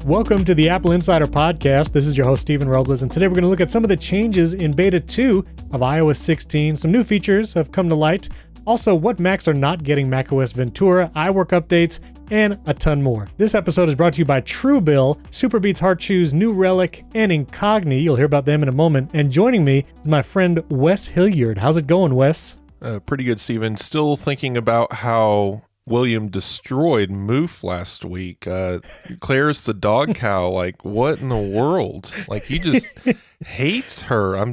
Welcome to the Apple Insider Podcast. This is your host, Stephen Robles, and today we're going to look at some of the changes in Beta 2 of iOS 16. Some new features have come to light. Also, what Macs are not getting macOS Ventura, iWork updates, and a ton more. This episode is brought to you by Truebill, Superbeats Heart Chews, New Relic, and Incogni. You'll hear about them in a moment. And joining me is my friend Wes Hilliard. How's it going, Wes? Pretty good, Stephen. Still thinking about how William destroyed Moof last week. Claire's the dog cow. Like, what in the world? Like, he just hates her. I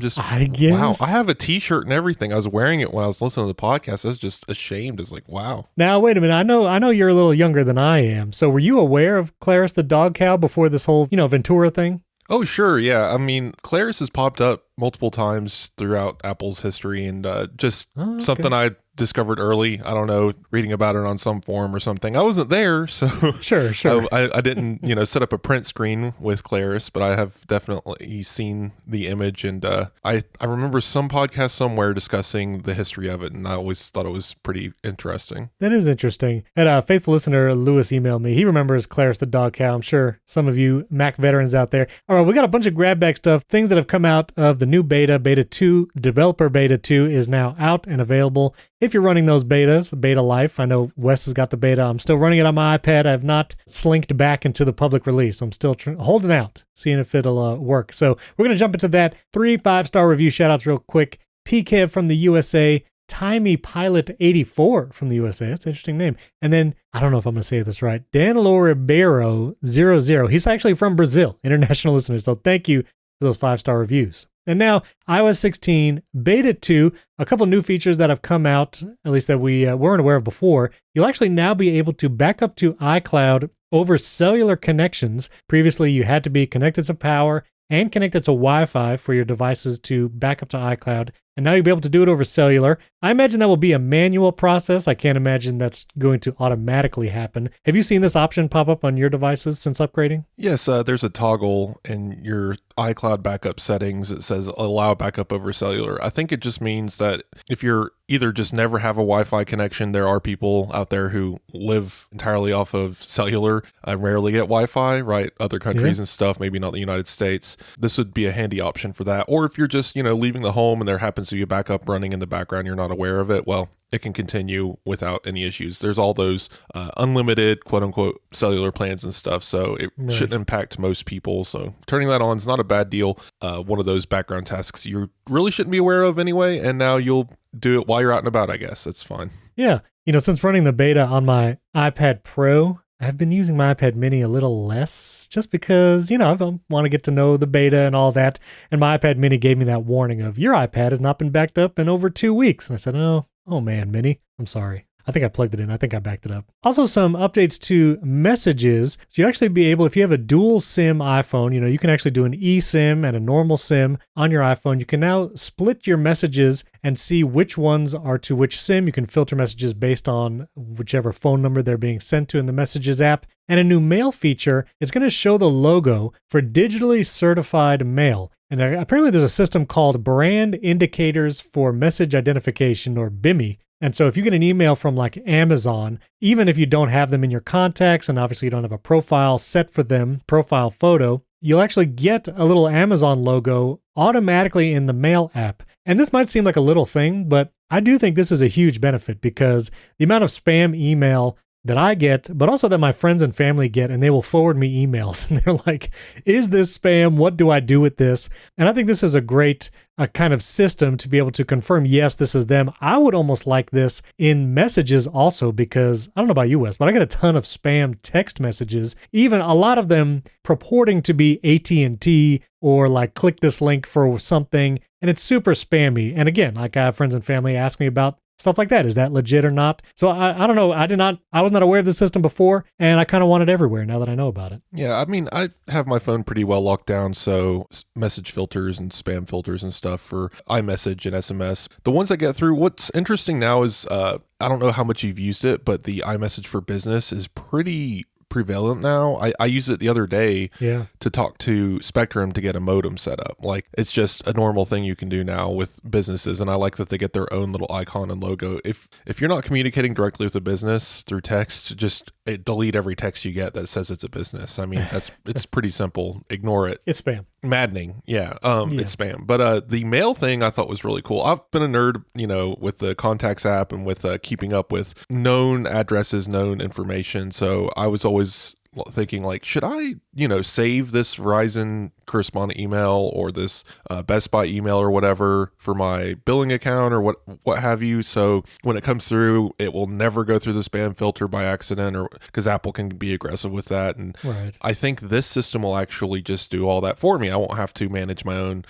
guess. Wow. I have a t-shirt and everything. I was wearing it when I was listening to the podcast. I was just ashamed. It's like, wow. Now, wait a minute. I know you're a little younger than I am. So were you aware of Claire's the dog cow before this whole, Ventura thing? Oh, sure. Yeah. I mean, Claire's has popped up multiple times throughout Apple's history, and something I discovered early. I don't know, reading about it on some forum or something. I wasn't there, so sure. I didn't, set up a print screen with Claris, but I have definitely seen the image, and I remember some podcast somewhere discussing the history of it, and I always thought it was pretty interesting. That is interesting. And a faithful listener, Lewis, emailed me. He remembers Claris the dog cow. I'm sure some of you Mac veterans out there. All right, we got a bunch of grab bag stuff, things that have come out of the new beta. Beta 2, developer beta 2 is now out and available. If you're running those betas, Beta Life, I know Wes has got the beta. I'm still running it on my iPad. I have not slinked back into the public release. I'm still holding out, seeing if it'll work. So we're going to jump into that. 3 5-star review shout-outs real quick. PKev from the USA, Timey Pilot 84 from the USA. That's an interesting name. And then, I don't know if I'm going to say this right, Danilo Ribeiro 00. He's actually from Brazil, international listener. So thank you for those 5-star reviews. And now, iOS 16, Beta 2, a couple new features that have come out, at least that we weren't aware of before. You'll actually now be able to back up to iCloud over cellular connections. Previously, you had to be connected to power and connected to Wi-Fi for your devices to back up to iCloud. And now you'll be able to do it over cellular. I imagine that will be a manual process. I can't imagine that's going to automatically happen. Have you seen this option pop up on your devices since upgrading? Yes, there's a toggle in your iCloud backup settings that says allow backup over cellular. I think it just means that if you're either just never have a Wi-Fi connection, there are people out there who live entirely off of cellular and rarely get Wi-Fi, right? Other countries and stuff, maybe not the United States. This would be a handy option for that. Or if you're just, leaving the home and there happens to be a backup running in the background, you're not aware of it, well, it can continue without any issues. There's all those unlimited, quote unquote, cellular plans and stuff. So it shouldn't impact most people. So turning that on is not a bad deal. One of those background tasks you really shouldn't be aware of anyway. And now you'll do it while you're out and about, I guess. That's fine. Yeah. Since running the beta on my iPad Pro, I've been using my iPad mini a little less just because, I want to get to know the beta and all that. And my iPad mini gave me that warning of your iPad has not been backed up in over 2 weeks. And I said, oh man, mini, I'm sorry. I think I plugged it in. I think I backed it up. Also, some updates to messages. So you actually be able, if you have a dual SIM iPhone, you can actually do an eSIM and a normal SIM on your iPhone. You can now split your messages and see which ones are to which SIM. You can filter messages based on whichever phone number they're being sent to in the Messages app. And a new mail feature, it's going to show the logo for digitally certified mail. And apparently there's a system called Brand Indicators for Message Identification, or BIMI. And so if you get an email from like Amazon, even if you don't have them in your contacts and obviously you don't have a profile set for them, profile photo, you'll actually get a little Amazon logo automatically in the Mail app. And this might seem like a little thing, but I do think this is a huge benefit because the amount of spam email that I get, but also that my friends and family get, and they will forward me emails and they're like, is this spam? What do I do with this? And I think this is a great kind of system to be able to confirm, yes, this is them. I would almost like this in messages also because, I don't know about you, Wes, but I get a ton of spam text messages, even a lot of them purporting to be AT&T or like click this link for something, and it's super spammy. And again, like I have friends and family ask me about stuff like that. Is that legit or not? So I don't know. I was not aware of the system before, and I kind of want it everywhere now that I know about it. Yeah, I mean, I have my phone pretty well locked down, so message filters and spam filters and stuff for iMessage and SMS. The ones I get through, what's interesting now is, I don't know how much you've used it, but the iMessage for Business is pretty prevalent now. I used it the other day to talk to Spectrum to get a modem set up. Like, it's just a normal thing you can do now with businesses, and I like that they get their own little icon and logo. If you're not communicating directly with a business through text, just delete every text you get that says it's a business. I mean, it's pretty simple. Ignore it. It's spam. Maddening. Yeah. It's spam. But the mail thing I thought was really cool. I've been a nerd, with the Contacts app and with keeping up with known addresses, known information. So I was always thinking like, should I, save this Verizon correspondent email or this Best Buy email or whatever for my billing account or what have you. So when it comes through, it will never go through the spam filter by accident, or because Apple can be aggressive with that. And right. I think this system will actually just do all that for me. I won't have to manage my own,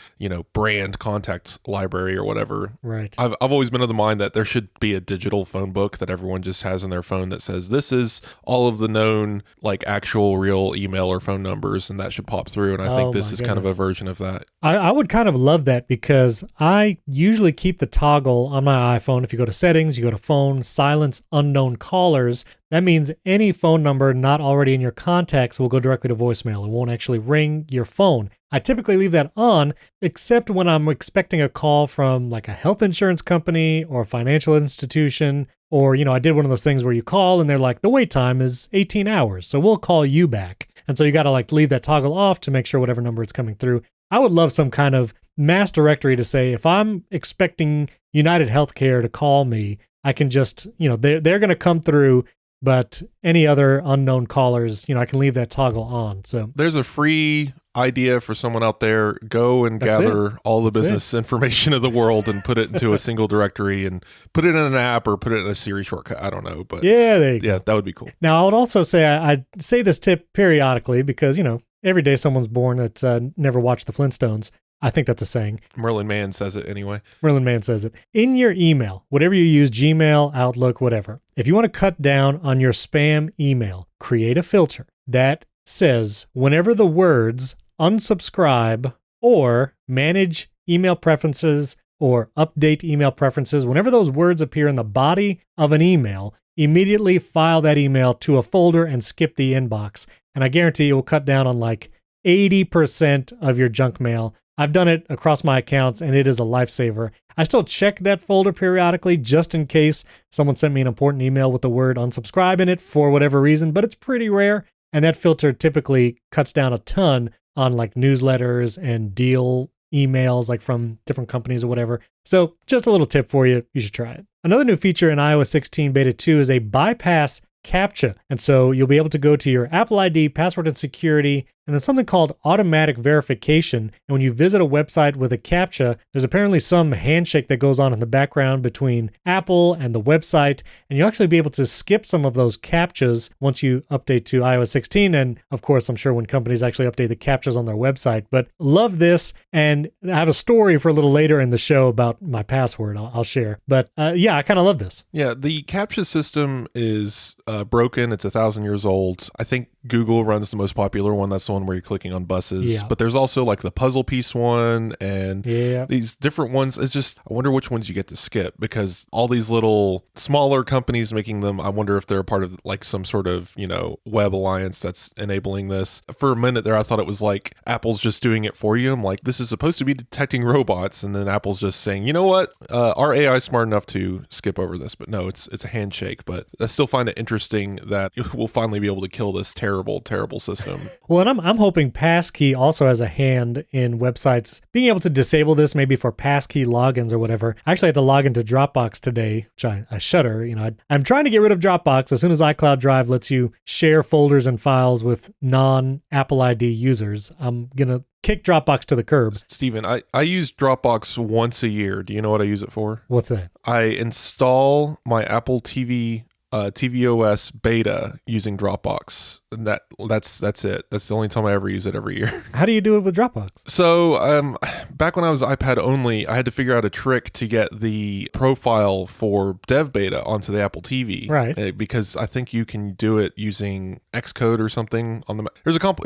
brand contact library or whatever. Right. I've always been of the mind that there should be a digital phone book that everyone just has in their phone that says this is all of the known like actual real email or phone numbers, and that should pop through. And I think this is kind of a version of that. I would kind of love that, because I usually keep the toggle on my iPhone. If you go to settings, you go to phone, silence unknown callers. That means any phone number not already in your contacts will go directly to voicemail. It won't actually ring your phone. I typically leave that on, except when I'm expecting a call from like a health insurance company or a financial institution, or, I did one of those things where you call and they're like, the wait time is 18 hours, so we'll call you back. And so you got to like leave that toggle off to make sure whatever number it's coming through. I would love some kind of mass directory to say, if I'm expecting United Healthcare to call me, I can just, they're going to come through. But any other unknown callers, I can leave that toggle on. So there's a free idea for someone out there. Go and gather all the business information of the world and put it into a single directory and put it in an app or put it in a Siri shortcut. I don't know, but there you go. That would be cool. Now, I would also say I say this tip periodically because, every day someone's born that's never watched the Flintstones. I think that's a saying. Merlin Mann says it anyway. Merlin Mann says it. In your email, whatever you use, Gmail, Outlook, whatever, if you want to cut down on your spam email, create a filter that says whenever the words unsubscribe or manage email preferences or update email preferences, whenever those words appear in the body of an email, immediately file that email to a folder and skip the inbox. And I guarantee it will cut down on like 80% of your junk mail. I've done it across my accounts, and it is a lifesaver. I still check that folder periodically just in case someone sent me an important email with the word unsubscribe in it for whatever reason, but it's pretty rare. And that filter typically cuts down a ton on like newsletters and deal emails like from different companies or whatever. So just a little tip for you. You should try it. Another new feature in iOS 16 Beta 2 is a bypass CAPTCHA. And so you'll be able to go to your Apple ID, password and security, and then something called automatic verification. And when you visit a website with a CAPTCHA, there's apparently some handshake that goes on in the background between Apple and the website. And you'll actually be able to skip some of those CAPTCHAs once you update to iOS 16. And of course, I'm sure when companies actually update the CAPTCHAs on their website. But love this. And I have a story for a little later in the show about my password I'll share. But I kind of love this. Yeah, the CAPTCHA system is broken. It's 1,000 years old. I think Google runs the most popular one. That's the one where you're clicking on buses. Yeah. But there's also like the puzzle piece one and these different ones. It's just, I wonder which ones you get to skip, because all these little smaller companies making them, I wonder if they're a part of like some sort of, web alliance that's enabling this. For a minute there, I thought it was like Apple's just doing it for you. I'm like, this is supposed to be detecting robots. And then Apple's just saying, you know what? Our AI is smart enough to skip over this. But no, it's a handshake. But I still find it interesting that we'll finally be able to kill this terrible system. Well, and I'm hoping Passkey also has a hand in websites being able to disable this, maybe for Passkey logins or whatever. I actually had to log into Dropbox today, which I shudder. I'm trying to get rid of Dropbox as soon as iCloud Drive lets you share folders and files with non-Apple ID users. I'm going to kick Dropbox to the curb. Steven, I use Dropbox once a year. Do you know what I use it for? What's that? I install my Apple TV tvOS beta using Dropbox. And that's it. That's the only time I ever use it every year. How do you do it with Dropbox? So back when I was iPad only, I had to figure out a trick to get the profile for Dev Beta onto the Apple TV. Right. Because I think you can do it using Xcode or something on the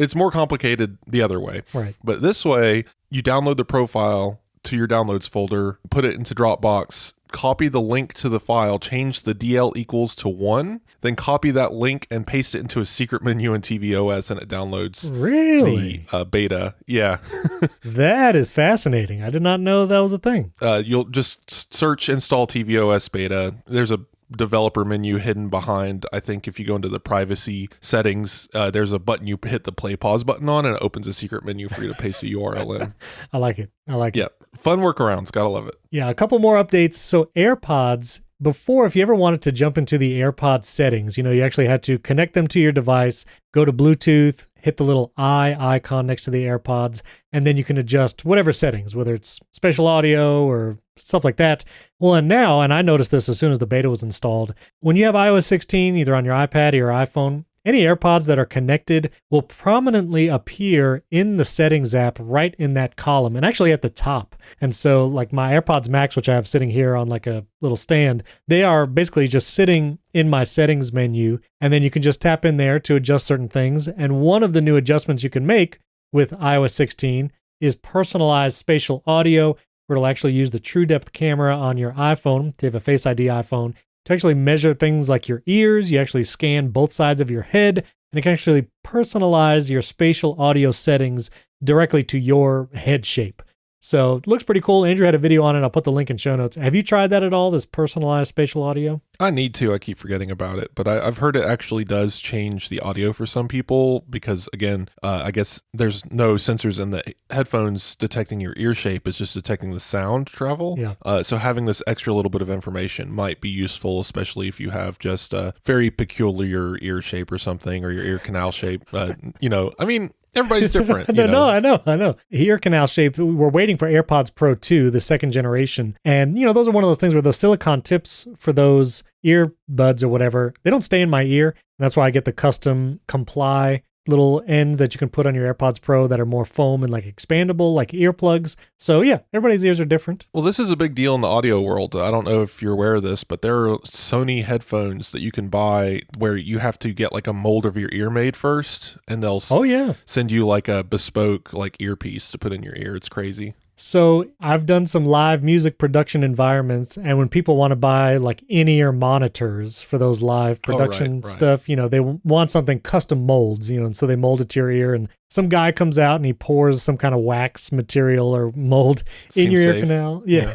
it's more complicated the other way. Right. But this way, you download the profile to your downloads folder, put it into Dropbox, copy the link to the file, change the DL equals to 1, then copy that link and paste it into a secret menu in tvOS, and it downloads the beta. Yeah. That is fascinating. I did not know that was a thing. You'll just search install tvOS beta. There's a developer menu hidden behind, I think if you go into the privacy settings, there's a button you hit the play pause button on, and it opens a secret menu for you to paste a URL in. I like it. Yeah, fun workarounds. Gotta love it. Yeah, a couple more updates. So AirPods, before, if you ever wanted to jump into the AirPods settings, you actually had to connect them to your device, go to Bluetooth, hit the little eye icon next to the AirPods, and then you can adjust whatever settings, whether it's spatial audio or stuff like that. Well, and now, and I noticed this as soon as the beta was installed, when you have iOS 16, either on your iPad or your iPhone, any AirPods that are connected will prominently appear in the settings app right in that column and actually at the top. And so like my AirPods Max, which I have sitting here on like a little stand, they are basically just sitting in my settings menu. And then you can just tap in there to adjust certain things. And one of the new adjustments you can make with iOS 16 is personalized spatial audio, where it'll actually use the true depth camera on your iPhone, if you have a Face ID iPhone, to actually measure things like your ears. You actually scan both sides of your head, and it can actually personalize your spatial audio settings directly to your head shape. So it looks pretty cool. Andrew had a video on it. I'll put the link in show notes. Have you tried that at all, this personalized spatial audio? I need to. I keep forgetting about it, but I've heard it actually does change the audio for some people because, again, I guess there's no sensors in the headphones detecting your ear shape. It's just detecting the sound travel. Yeah. So having this extra little bit of information might be useful, especially if you have just a very peculiar ear shape or something, or your ear canal shape. Everybody's different. I know. Ear canal shape. We're waiting for AirPods Pro 2, the second generation. And, those are one of those things where those silicone tips for those earbuds or whatever, they don't stay in my ear. And that's why I get the custom Comply little ends that you can put on your AirPods Pro that are more foam and like expandable, like earplugs. So yeah, everybody's ears are different. Well, this is a big deal in the audio world. I don't know if you're aware of this, but there are Sony headphones that you can buy where you have to get like a mold of your ear made first, and they'll send you like a bespoke like earpiece to put in your ear. It's crazy. So I've done some live music production environments, and when people want to buy like in-ear monitors for those live production stuff, they want something custom molds, and so they mold it to your ear, and some guy comes out and he pours some kind of wax material or mold in your ear canal. Yeah.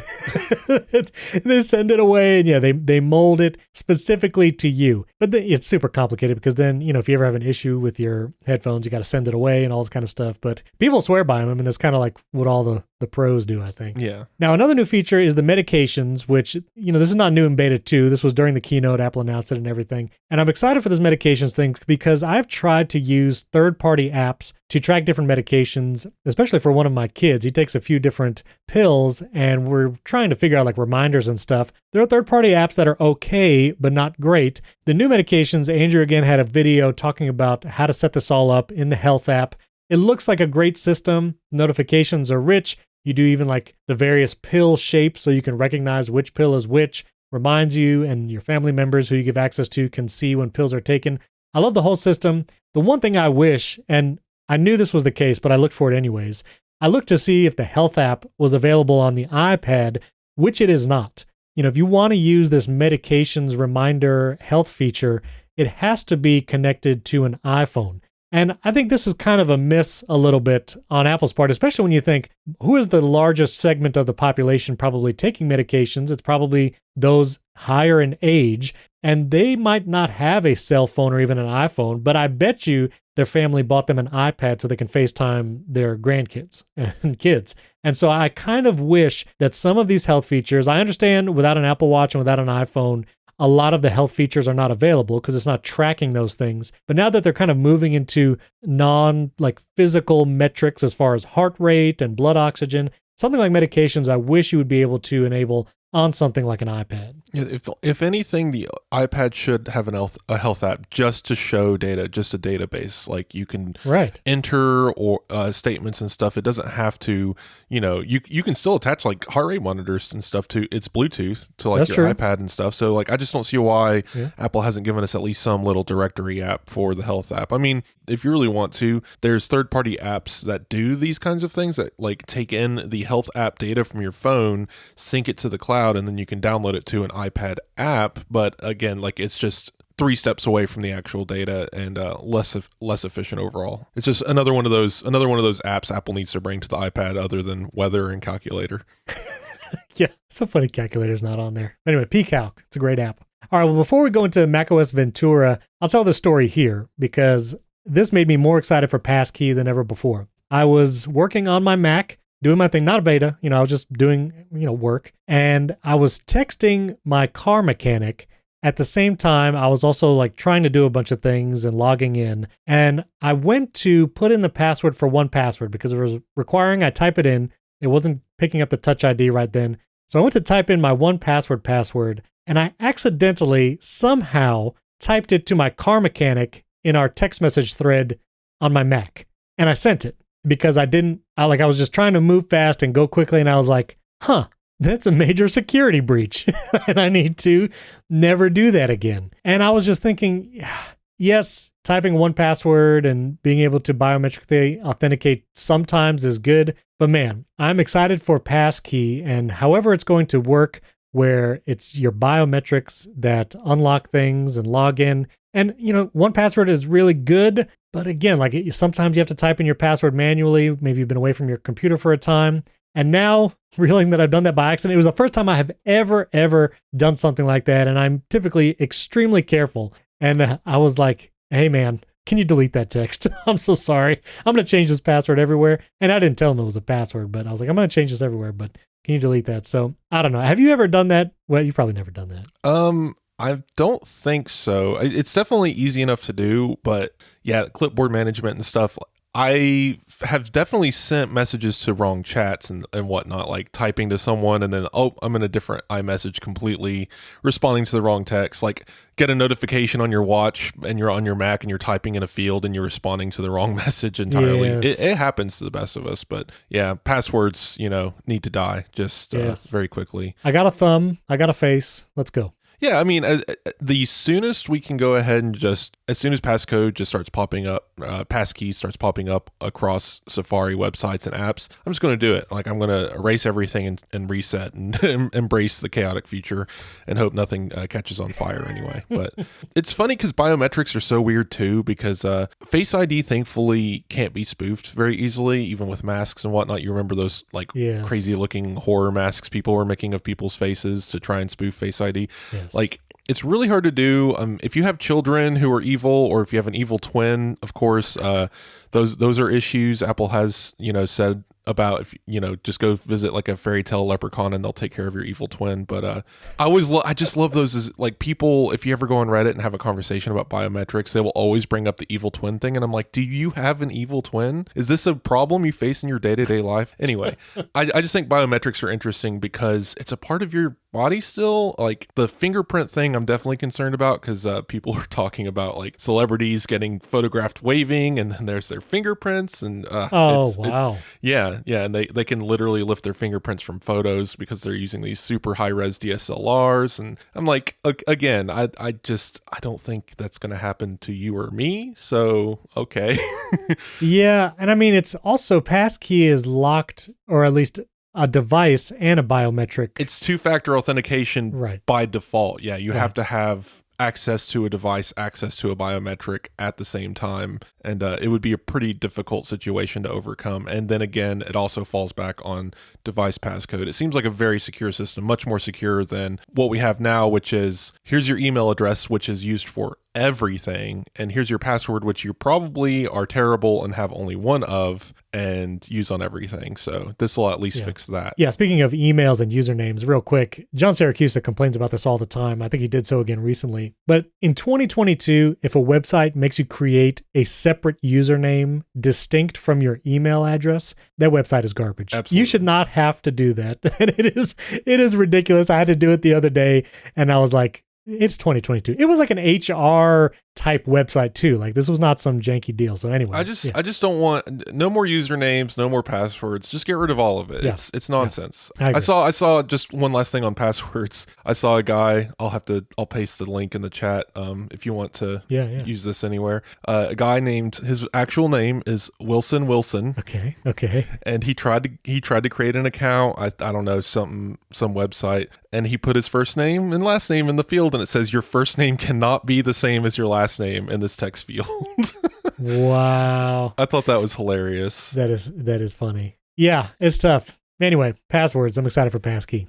And they send it away, and they mold it specifically to you. But it's super complicated because then, if you ever have an issue with your headphones, you got to send it away and all this kind of stuff. But people swear by them, and that's kind of like what all the pros do, I think. Yeah. Now, another new feature is the medications, which, this is not new in beta 2. This was during the keynote. Apple announced it and everything. And I'm excited for this medications thing because I've tried to use third-party apps to track different medications, especially for one of my kids. He takes a few different pills, and we're trying to figure out like reminders and stuff. There are third-party apps that are okay, but not great. The new medications, Andrew again had a video talking about how to set this all up in the health app. It looks like a great system. Notifications are rich. You do even like the various pill shapes so you can recognize which pill is which, reminds you, and your family members who you give access to can see when pills are taken. I love the whole system. The one thing I wish, and I knew this was the case, but I looked for it anyways. I looked to see if the health app was available on the iPad, which it is not. If you want to use this medications reminder health feature, it has to be connected to an iPhone. And I think this is kind of a miss a little bit on Apple's part, especially when you think, who is the largest segment of the population probably taking medications? It's probably those higher in age, and they might not have a cell phone or even an iPhone, but I bet you their family bought them an iPad so they can FaceTime their grandkids and kids. And so I kind of wish that some of these health features, I understand without an Apple Watch and without an iPhone, a lot of the health features are not available because it's not tracking those things. But now that they're kind of moving into physical metrics as far as heart rate and blood oxygen, something like medications, I wish you would be able to enable on something like an iPad. If anything, the iPad should have a health app just to show data, just a database. Like you can enter or statements and stuff. It doesn't have to, you can still attach like heart rate monitors and stuff to its Bluetooth to like your iPad and stuff. So like I just don't see why Apple hasn't given us at least some little directory app for the health app. I mean, if you really want to, there's third-party apps that do these kinds of things that like take in the health app data from your phone, sync it to the cloud, and then you can download it to an iPad app. But again, like it's just 3 steps away from the actual data and less efficient overall. It's just another one of those apps Apple needs to bring to the iPad other than weather and calculator. Yeah, so funny calculator's not on there. Anyway, pCalc, it's a great app. All right, well, before we go into macOS Ventura, I'll tell the story here because this made me more excited for Passkey than ever before. I was working on my Mac, doing my thing, not a beta, I was just doing, work. And I was texting my car mechanic. At the same time, I was also like trying to do a bunch of things and logging in. And I went to put in the password for 1Password because it was requiring I type it in. It wasn't picking up the Touch ID right then. So I went to type in my 1Password password, and I accidentally somehow typed it to my car mechanic in our text message thread on my Mac. And I sent it because I was just trying to move fast and go quickly. And I was like, that's a major security breach. And I need to never do that again. And I was just thinking, yes, typing 1Password and being able to biometrically authenticate sometimes is good. But man, I'm excited for Passkey and however it's going to work, where it's your biometrics that unlock things and log in. And, 1Password is really good. But again, sometimes you have to type in your password manually. Maybe you've been away from your computer for a time. And now, realizing that I've done that by accident, it was the first time I have ever done something like that. And I'm typically extremely careful. And I was like, hey, man, can you delete that text? I'm so sorry. I'm going to change this password everywhere. And I didn't tell him it was a password, but I was like, I'm going to change this everywhere, but can you delete that? So I don't know. Have you ever done that? Well, you've probably never done that. I don't think so. It's definitely easy enough to do, but yeah, clipboard management and stuff. I have definitely sent messages to wrong chats and whatnot, like typing to someone and then, I'm in a different iMessage completely, responding to the wrong text. Like get a notification on your watch and you're on your Mac and you're typing in a field and you're responding to the wrong message entirely. Yes. It happens to the best of us, but yeah, passwords, need to die just very quickly. I got a thumb. I got a face. Let's go. Yeah, I mean, the soonest we can go ahead and as soon as passcode just starts popping up, passkey starts popping up across Safari websites and apps, I'm just going to do it. Like I'm going to erase everything and reset and embrace the chaotic future and hope nothing catches on fire anyway. But it's funny because biometrics are so weird too, because Face ID thankfully can't be spoofed very easily, even with masks and whatnot. You remember those crazy looking horror masks people were making of people's faces to try and spoof Face ID? Yes. Like it's really hard to do. If you have children who are evil, or if you have an evil twin, of course, those are issues. Apple has said about if just go visit like a fairy tale leprechaun and they'll take care of your evil twin. But I just love those as like people. If you ever go on Reddit and have a conversation about biometrics, they will always bring up the evil twin thing, and I'm like, do you have an evil twin? Is this a problem you face in your day-to-day life? Anyway, I just think biometrics are interesting because it's a part of your body still. Like the fingerprint thing I'm definitely concerned about because people are talking about like celebrities getting photographed waving and then there's their fingerprints and wow. Yeah, and they can literally lift their fingerprints from photos because they're using these super high-res DSLRs. And I'm like, again, I don't think that's going to happen to you or me. So, okay. Yeah, and I mean, it's also Passkey is locked, or at least a device and a biometric. It's two-factor authentication by default. Yeah, you have to have access to a device, access to a biometric at the same time. And it would be a pretty difficult situation to overcome. And then again, it also falls back on device passcode. It seems like a very secure system, much more secure than what we have now, which is here's your email address, which is used for everything. And here's your password, which you probably are terrible and have only one of and use on everything. So this will at least fix that. Yeah, speaking of emails and usernames, real quick, John Siracusa complains about this all the time. I think he did so again recently. But in 2022, if a website makes you create a separate username distinct from your email address, that website is garbage. Absolutely. You should not have to do that. And it is ridiculous. I had to do it the other day and I was like, it's 2022. It was like an HR type website too. Like this was not some janky deal. So anyway, I just don't want no more usernames, no more passwords. Just get rid of all of it. Yeah. It's nonsense. Yeah. I saw just one last thing on passwords. I saw a guy. I'll paste the link in the chat if you want to use this anywhere. A guy named, his actual name is Wilson. Okay. And he tried to create an account. I don't know, some website, and he put his first name and last name in the field, and it says your first name cannot be the same as your last name in this text field. Wow. I thought that was hilarious. That is funny. Yeah, it's tough. Anyway, passwords. I'm excited for Passkey.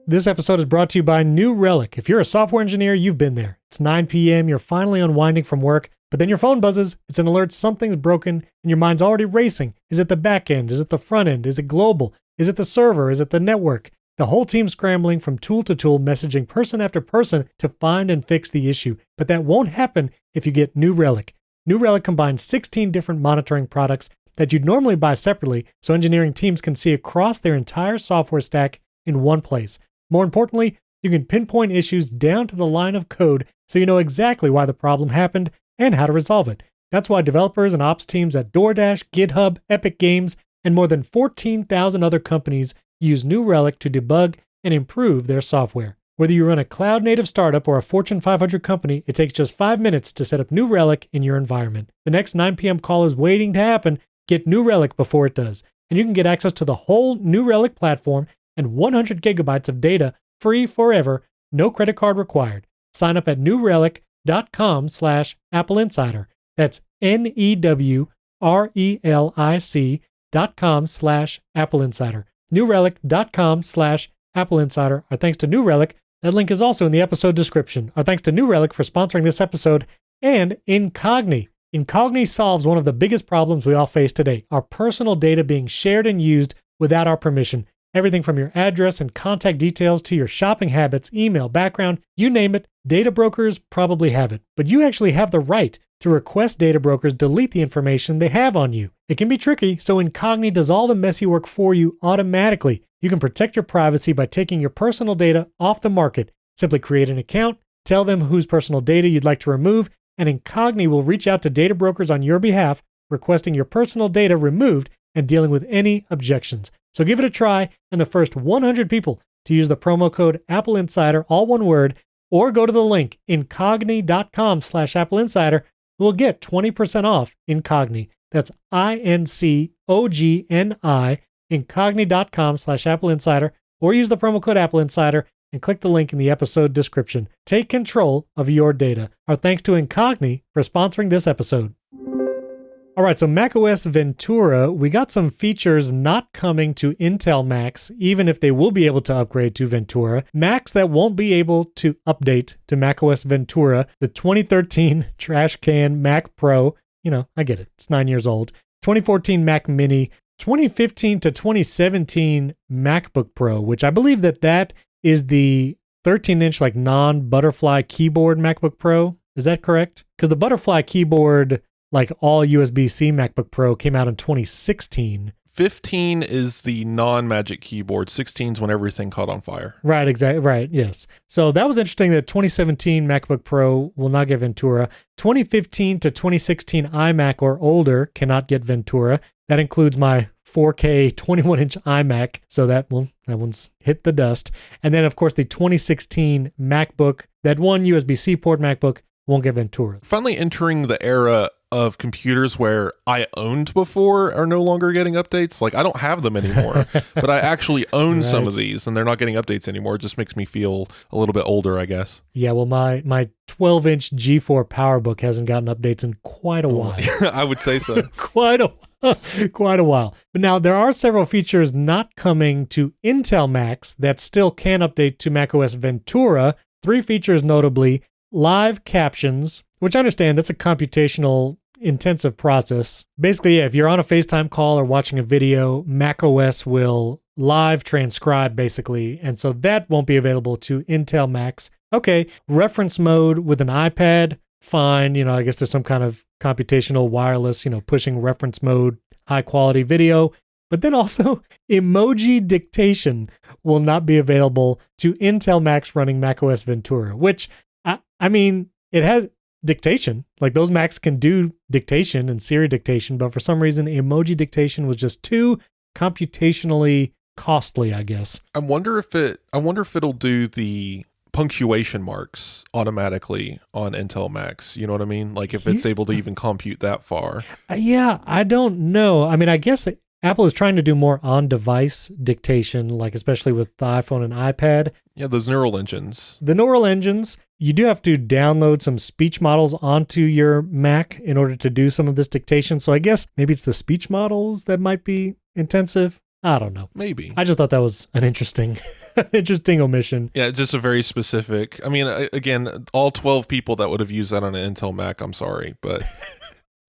This episode is brought to you by New Relic. If you're a software engineer, you've been there. It's 9 p.m., you're finally unwinding from work, but then your phone buzzes, it's an alert something's broken, and your mind's already racing. Is it the back end? Is it the front end? Is it global? Is it the server? Is it the network? The whole team's scrambling from tool to tool, messaging person after person to find and fix the issue. But that won't happen if you get New Relic. New Relic combines 16 different monitoring products that you'd normally buy separately, so engineering teams can see across their entire software stack in one place. More importantly, you can pinpoint issues down to the line of code so you know exactly why the problem happened and how to resolve it. That's why developers and ops teams at DoorDash, GitHub, Epic Games, and more than 14,000 other companies use New Relic to debug and improve their software. Whether you run a cloud-native startup or a Fortune 500 company, it takes just 5 minutes to set up New Relic in your environment. The next 9 p.m. call is waiting to happen. Get New Relic before it does. And you can get access to the whole New Relic platform and 100 gigabytes of data free forever, no credit card required. Sign up at newrelic.com/AppleInsider. That's newrelic.com/AppleInsider. newrelic.com/AppleInsider. Our thanks to New Relic. That link is also in the episode description. Our thanks to New Relic for sponsoring this episode, and Incogni. Incogni solves one of the biggest problems we all face today, our personal data being shared and used without our permission. Everything from your address and contact details to your shopping habits, email, background, you name it, data brokers probably have it. But you actually have the right to request data brokers delete the information they have on you. It can be tricky, so Incogni does all the messy work for you automatically. You can protect your privacy by taking your personal data off the market. Simply create an account, tell them whose personal data you'd like to remove, and Incogni will reach out to data brokers on your behalf, requesting your personal data removed and dealing with any objections. So give it a try, and the first 100 people to use the promo code AppleInsider, all one word, or go to the link incogni.com/AppleInsider, will get 20% off Incogni. That's INCOGNI, incogni.com/AppleInsider, or use the promo code AppleInsider and click the link in the episode description. Take control of your data. Our thanks to Incogni for sponsoring this episode. All right, so macOS Ventura, we got some features not coming to Intel Macs, even if they will be able to upgrade to Ventura. Macs that won't be able to update to macOS Ventura, the 2013 trash can Mac Pro, I get it, it's 9 years old, 2014 Mac Mini, 2015 to 2017 MacBook Pro, which I believe that is the 13-inch non-butterfly keyboard MacBook Pro. Is that correct? Because the butterfly keyboard, all USB-C MacBook Pro, came out in 2016. 15 is the non-Magic Keyboard. 16 is when everything caught on fire. Right, exactly. Right, yes. So that was interesting that 2017 MacBook Pro will not get Ventura. 2015 to 2016 iMac or older cannot get Ventura. That includes my 4K 21-inch iMac, so that one's hit the dust. And then, of course, the 2016 MacBook, that one USB-C port MacBook, won't get Ventura. Finally entering the era of computers where I owned before are no longer getting updates. I don't have them anymore, but I actually own some of these and they're not getting updates anymore. It just makes me feel a little bit older, I guess. Yeah, well, my 12-inch G4 PowerBook hasn't gotten updates in quite a while. I would say so. Quite a while. But now there are several features not coming to Intel Macs that still can update to macOS Ventura. 3 features notably: live captions, which I understand that's a computational intensive process. Basically, if you're on a FaceTime call or watching a video, macOS will live transcribe basically, and so that won't be available to Intel Macs. Okay, reference mode with an iPad, fine. I guess there's some kind of computational wireless, pushing reference mode, high quality video. But then also emoji dictation will not be available to Intel Macs running macOS Ventura, which I mean, it has dictation. Those Macs can do dictation and Siri dictation, but for some reason, emoji dictation was just too computationally costly, I guess. I wonder if it'll do the punctuation marks automatically on Intel Macs. You know what I mean? If it's able to even compute that far. Yeah, I don't know. I mean, I guess that Apple is trying to do more on-device dictation, especially with the iPhone and iPad. Yeah, those neural engines. The neural engines, you do have to download some speech models onto your Mac in order to do some of this dictation. So I guess maybe it's the speech models that might be intensive. I don't know. Maybe. I just thought that was an interesting omission. Yeah, just a very specific. I mean, again, all 12 people that would have used that on an Intel Mac, I'm sorry, but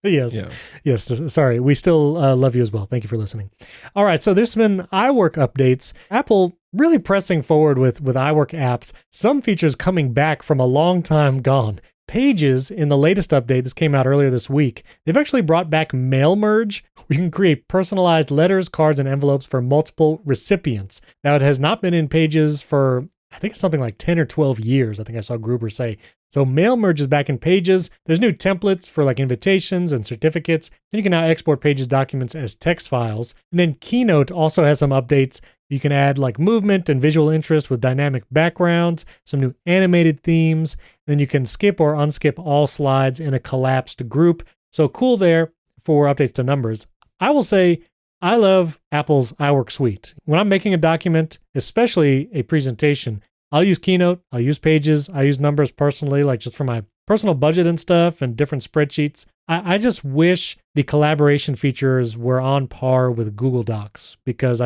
Yes. yeah. Yes. Sorry. We still love you as well. Thank you for listening. All right. So there's been iWork updates. Apple really pressing forward with iWork apps. Some features coming back from a long time gone. Pages in the latest update, this came out earlier this week, they've actually brought back mail merge, where you can create personalized letters, cards, and envelopes for multiple recipients. Now, it has not been in Pages for, I think it's something like 10 or 12 years, I think I saw Gruber say. So mail merge is back in Pages. There's new templates for like invitations and certificates, and you can now export Pages documents as text files. And then Keynote also has some updates. You can add like movement and visual interest with dynamic backgrounds, some new animated themes. Then you can skip or unskip all slides in a collapsed group. So cool there for updates to numbers. I will say I love Apple's iWork suite. When I'm making a document, especially a presentation, I'll use Keynote, I'll use Pages, I use Numbers personally, like just for my personal budget and stuff and different spreadsheets. I just wish the collaboration features were on par with Google Docs, because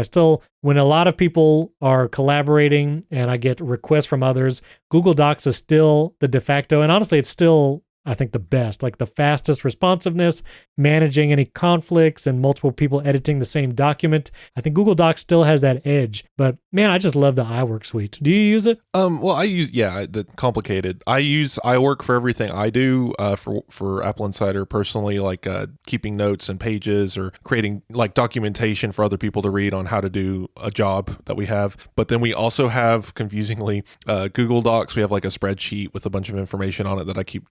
when a lot of people are collaborating and I get requests from others, Google Docs is still the de facto. And honestly, it's still, I think, the best, like the fastest responsiveness, managing any conflicts and multiple people editing the same document. I think Google Docs still has that edge, but man, I just love the iWork suite. Do you use it? Well, I use, the complicated. I use iWork for everything I do, for AppleInsider personally, like keeping notes and Pages or creating like documentation for other people to read on how to do a job that we have. But then we also have, confusingly, Google Docs. We have like a spreadsheet with a bunch of information on it that I keep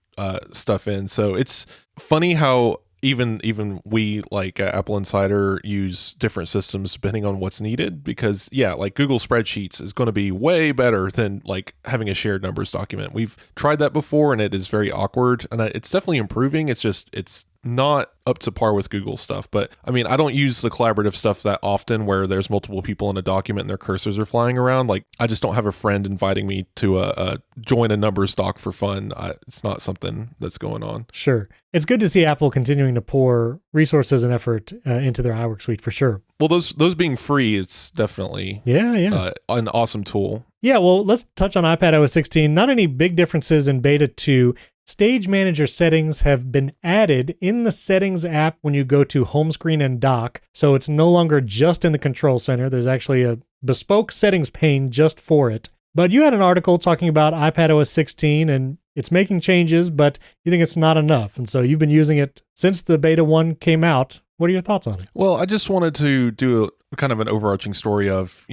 stuff in. So it's funny how even we like AppleInsider use different systems depending on what's needed, because like Google Spreadsheets is going to be way better than like having a shared numbers document. We've tried that before and it is very awkward, and it's definitely improving. It's not up to par with Google stuff. But I mean, I don't use the collaborative stuff that often where there's multiple people in a document and their cursors are flying around. Like, I just don't have a friend inviting me to join a numbers doc for fun. It's not something that's going on. Sure. It's good to see Apple continuing to pour resources and effort into their iWork suite for sure. Well, those being free, it's definitely an awesome tool. Yeah, well, let's touch on iPadOS 16. Not any big differences in Beta 2. Stage Manager settings have been added in the Settings app when you go to Home Screen and Dock, so it's no longer just in the Control Center. There's actually a bespoke settings pane just for it. But you had an article talking about iPadOS 16, and it's making changes, but you think it's not enough. And so you've been using it since the Beta 1 came out. What are your thoughts on it? Well, I just wanted to do kind of an overarching story of,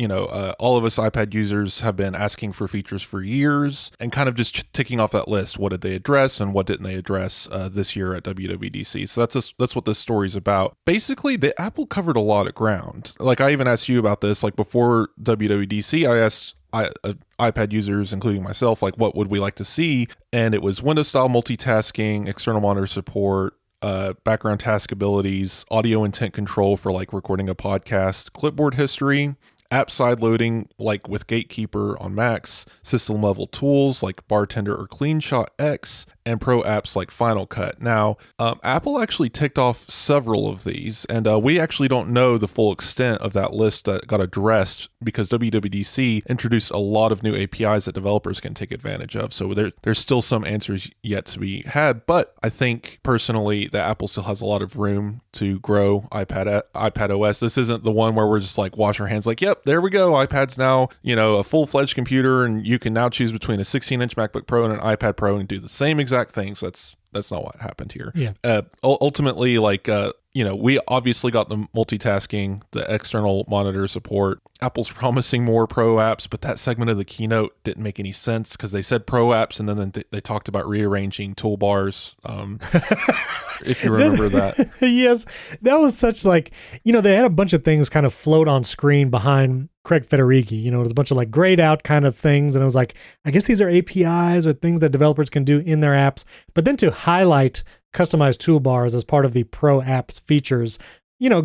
all of us iPad users have been asking for features for years and kind of just ticking off that list. What did they address and what didn't they address this year at WWDC? So that's what this story is about. Basically, the Apple covered a lot of ground. Like, I even asked you about this, like before WWDC, I asked iPad users, including myself, like, what would we like to see? And it was Windows style multitasking, external monitor support, background task abilities, audio intent control for like recording a podcast, clipboard history, app side loading like with Gatekeeper on Macs, system level tools like Bartender or CleanShot X, and pro apps like Final Cut. Now, Apple actually ticked off several of these, and we actually don't know the full extent of that list that got addressed because WWDC introduced a lot of new APIs that developers can take advantage of. So there's still some answers yet to be had, but I think personally that Apple still has a lot of room to grow iPadOS. This isn't the one where we're just like wash our hands like, yep, there we go. iPad's now, a full-fledged computer, and you can now choose between a 16-inch MacBook Pro and an iPad Pro and do the same exact things. That's not what happened here. Yeah. Ultimately, we obviously got the multitasking, the external monitor support. Apple's promising more pro apps, but that segment of the keynote didn't make any sense because they said pro apps and then they talked about rearranging toolbars. If you remember that. Yes. That was such they had a bunch of things kind of float on screen behind Craig Federighi. It was a bunch of grayed out kind of things. And it was like, I guess these are APIs or things that developers can do in their apps. But then to highlight customized toolbars as part of the pro apps features,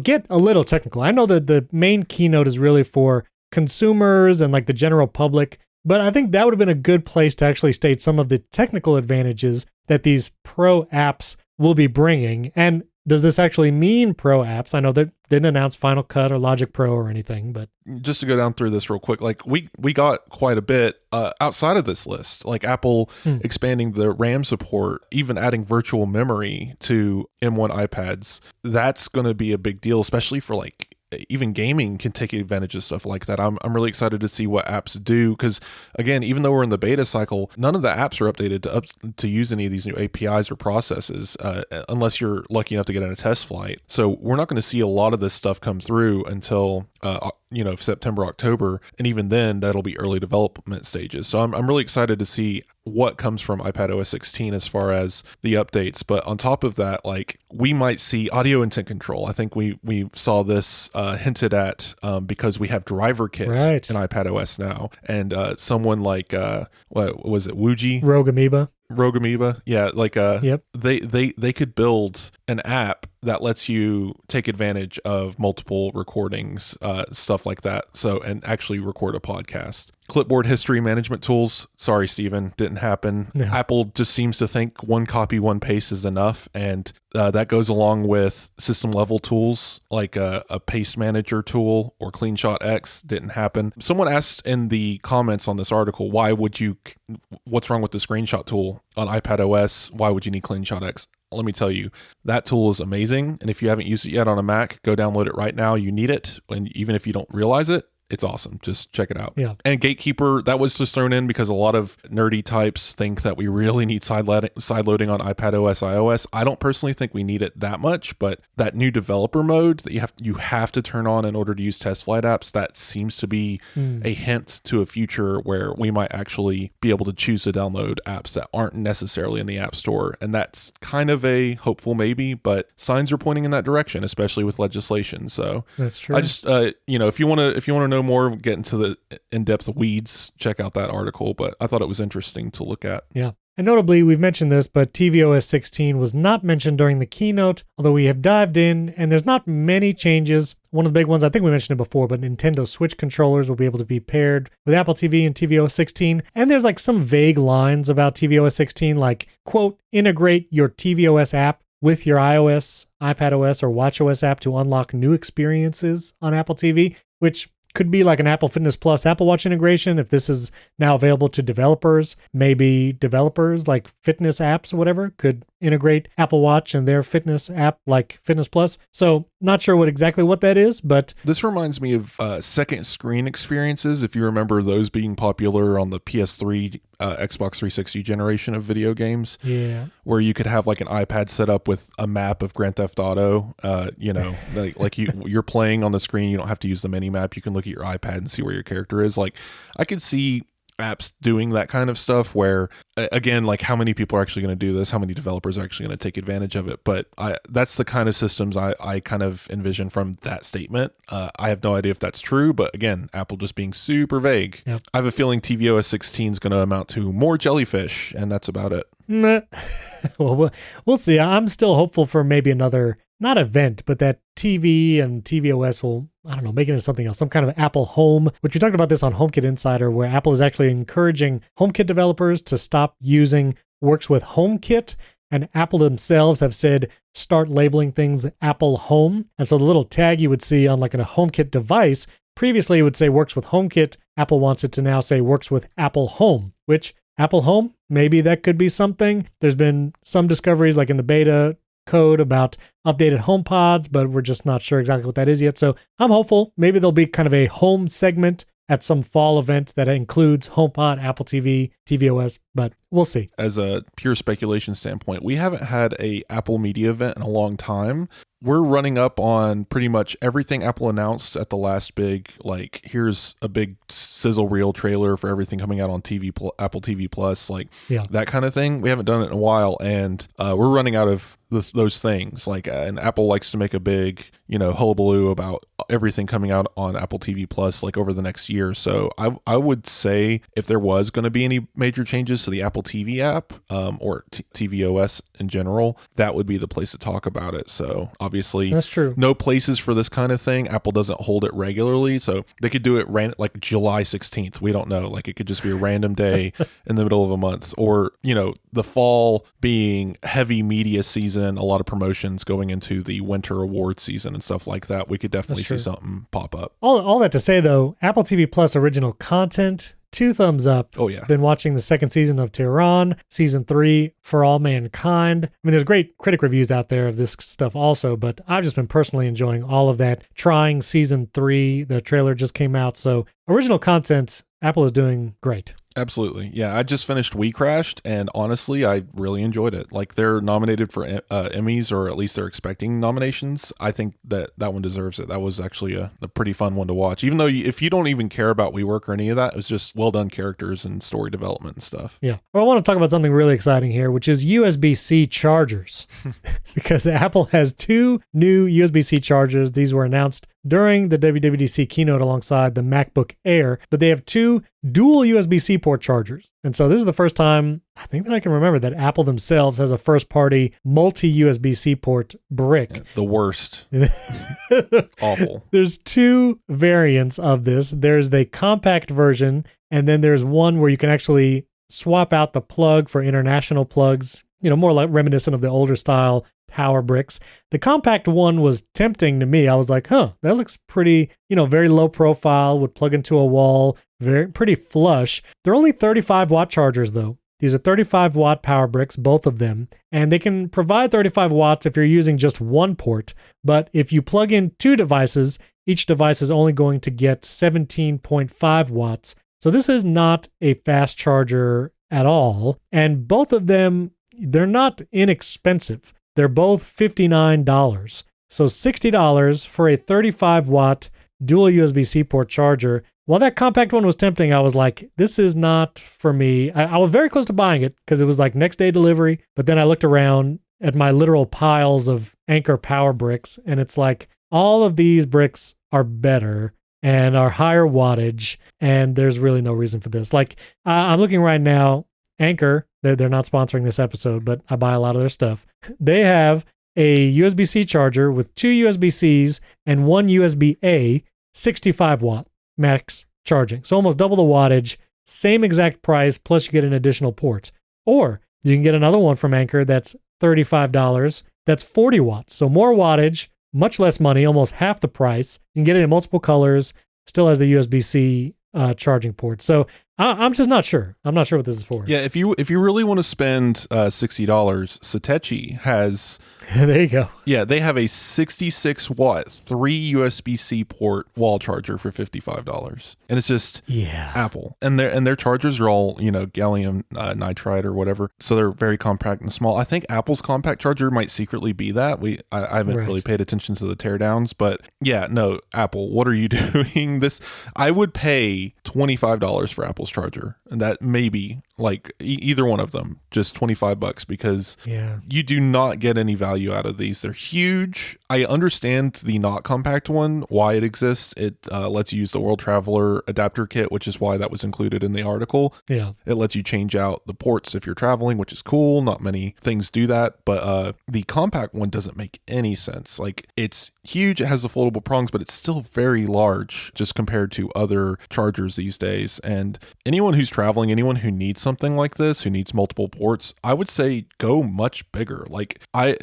get a little technical. I know that the main keynote is really for consumers and the general public, but I think that would have been a good place to actually state some of the technical advantages that these pro apps will be bringing. And does this actually mean pro apps? I know they didn't announce Final Cut or Logic Pro or anything, but just to go down through this real quick, like we got quite a bit outside of this list, like Apple expanding the RAM support, even adding virtual memory to M1 iPads. That's going to be a big deal, especially for like even gaming can take advantage of stuff like that. I'm really excited to see what apps do, because again, even though we're in the beta cycle, none of the apps are updated to use any of these new APIs or processes, unless you're lucky enough to get in a test flight. So we're not going to see a lot of this stuff come through until September, October, and even then that'll be early development stages. So I'm really excited to see what comes from iPadOS 16 as far as the updates. But on top of that, like we might see audio intent control. I think we saw this hinted at because we have driver kit in iPadOS now, and someone like what was it, Wuji? Rogue Amoeba, yeah, like they could build an app that lets you take advantage of multiple recordings, stuff like that. So, and actually record a podcast. Clipboard history management tools. Sorry, Steven, didn't happen. No. Apple just seems to think one copy, one paste is enough. And that goes along with system level tools like a paste manager tool or CleanShot X. Didn't happen. Someone asked in the comments on this article, what's wrong with the screenshot tool on iPadOS? Why would you need CleanShot X? Let me tell you, that tool is amazing. And if you haven't used it yet on a Mac, go download it right now. You need it. And even if you don't realize it, it's awesome. Just check it out. Yeah. And Gatekeeper, that was just thrown in because a lot of nerdy types think that we really need sideloading on iPadOS, iOS. I don't personally think we need it that much, but that new developer mode that you have to turn on in order to use test flight apps, that seems to be a hint to a future where we might actually be able to choose to download apps that aren't necessarily in the App Store. And that's kind of a hopeful maybe, but signs are pointing in that direction, especially with legislation. So that's true. I just, if you want to know more, get into the in-depth weeds, check out that article, but I thought it was interesting to look at. Yeah. And notably, we've mentioned this, but tvOS 16 was not mentioned during the keynote, although we have dived in, and there's not many changes. One of the big ones, I think we mentioned it before, but Nintendo Switch controllers will be able to be paired with Apple TV and tvOS 16. And there's like some vague lines about tvOS 16, like, quote, integrate your tvOS app with your iOS, iPadOS, or watchOS app to unlock new experiences on Apple TV, which could be like an Apple Fitness Plus Apple Watch integration. If this is now available to developers, maybe developers like fitness apps or whatever could integrate Apple Watch and their fitness app like Fitness Plus. So not sure exactly what that is, but this reminds me of second screen experiences. If you remember those being popular on the PS3, Xbox 360 generation of video games, where you could have like an iPad set up with a map of Grand Theft Auto. You're playing on the screen. You don't have to use the mini map. You can look at your iPad and see where your character is. Like I could see apps doing that kind of stuff where, again, like how many people are actually going to do this, how many developers are actually going to take advantage of it. But that's the kind of systems I kind of envision from that statement. I have no idea if that's true, but again, Apple just being super vague. Yep. I have a feeling tvOS 16 is going to amount to more jellyfish, and that's about it. Well, we'll see. I'm still hopeful for maybe another, not event, but that TV and tvOS will, I don't know, make it into something else, some kind of Apple Home, which we talked about this on HomeKit Insider, where Apple is actually encouraging HomeKit developers to stop using Works with HomeKit. And Apple themselves have said, start labeling things Apple Home. And so the little tag you would see on like a HomeKit device, previously it would say works with HomeKit. Apple wants it to now say works with Apple Home, which Apple Home, maybe that could be something. There's been some discoveries like in the beta code about updated HomePods, but we're just not sure exactly what that is yet. So I'm hopeful maybe there'll be kind of a home segment at some fall event that includes HomePod, Apple TV, tvOS, but we'll see. As a pure speculation standpoint, we haven't had a Apple Media event in a long time. We're running up on pretty much everything Apple announced at the last big, like, here's a big sizzle reel trailer for everything coming out on Apple TV Plus, like that kind of thing. We haven't done it in a while, and we're running out of those things. Like, and Apple likes to make a big, hullabaloo about everything coming out on Apple TV Plus, like over the next year. So I would say if there was going to be any major changes to the Apple TV app or tvOS in general, that would be the place to talk about it. So obviously, that's true. No places for this kind of thing. Apple doesn't hold it regularly, so they could do it like July 16th. We don't know. Like it could just be a random day in the middle of a month, or the fall being heavy media season, a lot of promotions going into the winter award season and stuff like that. We could definitely see something pop up. All that to say though, Apple TV Plus original content, 2 thumbs up. Oh yeah. Been watching the 2nd season of Tehran, season 3 For All Mankind. I mean, there's great critic reviews out there of this stuff also, but I've just been personally enjoying all of that. Trying season 3, the trailer just came out. So original content, Apple is doing great. Absolutely. Yeah, I just finished We Crashed, and honestly, I really enjoyed it. Like, they're nominated for Emmys, or at least they're expecting nominations. I think that one deserves it. That was actually a pretty fun one to watch. Even though if you don't even care about WeWork or any of that, it was just well-done characters and story development and stuff. Yeah. Well, I want to talk about something really exciting here, which is USB-C chargers. Because Apple has 2 new USB-C chargers. These were announced during the WWDC keynote alongside the MacBook Air, but they have 2 dual USB-C port chargers. And so this is the first time I think that I can remember that Apple themselves has a first-party multi-USB-C port brick. Yeah, the worst. Awful. There's 2 variants of this. There's the compact version, and then there's one where you can actually swap out the plug for international plugs, more like reminiscent of the older style power bricks. The compact one was tempting to me. I was like, that looks pretty, very low profile, would plug into a wall, pretty flush. They're only 35 watt chargers though. These are 35 watt power bricks, both of them, and they can provide 35 watts if you're using just one port. But if you plug in 2 devices, each device is only going to get 17.5 watts. So this is not a fast charger at all. And both of them, they're not inexpensive. They're both $59. So $60 for a 35 watt dual USB-C port charger. While that compact one was tempting, I was like, this is not for me. I was very close to buying it because it was like next day delivery. But then I looked around at my literal piles of Anker power bricks, and it's like all of these bricks are better and are higher wattage, and there's really no reason for this. Like I'm looking right now, Anker, they're not sponsoring this episode, but I buy a lot of their stuff. They have a USB-C charger with 2 USB-Cs and 1 USB-A, 65 watt max charging. So almost double the wattage, same exact price, plus you get an additional port. Or you can get another one from Anker that's $35. That's 40 watts. So more wattage, much less money, almost half the price. You can get it in multiple colors, still has the USB-C charging port. So I'm just not sure. I'm not sure what this is for. Yeah, if you really want to spend $60, Satechi has there you go. Yeah, they have a 66 watt 3 USB-C port wall charger for $55, and it's just Apple. And their chargers are all gallium nitride or whatever, so they're very compact and small. I think Apple's compact charger might secretly be that. I haven't really paid attention to the teardowns, but yeah, no, Apple, what are you doing? This I would pay $25 for Apple's charger, and that maybe like either one of them, just $25, because you do not get any value out of these. They're huge. I understand the not compact one, why it exists. It lets you use the World Traveler adapter kit, which is why that was included in the article. Yeah, it lets you change out the ports if you're traveling, which is cool. Not many things do that, but the compact one doesn't make any sense. Like, it's huge, it has the foldable prongs, but it's still very large just compared to other chargers these days. And anyone who's traveling, anyone who needs something like this, who needs multiple ports, I would say go much bigger. Like, I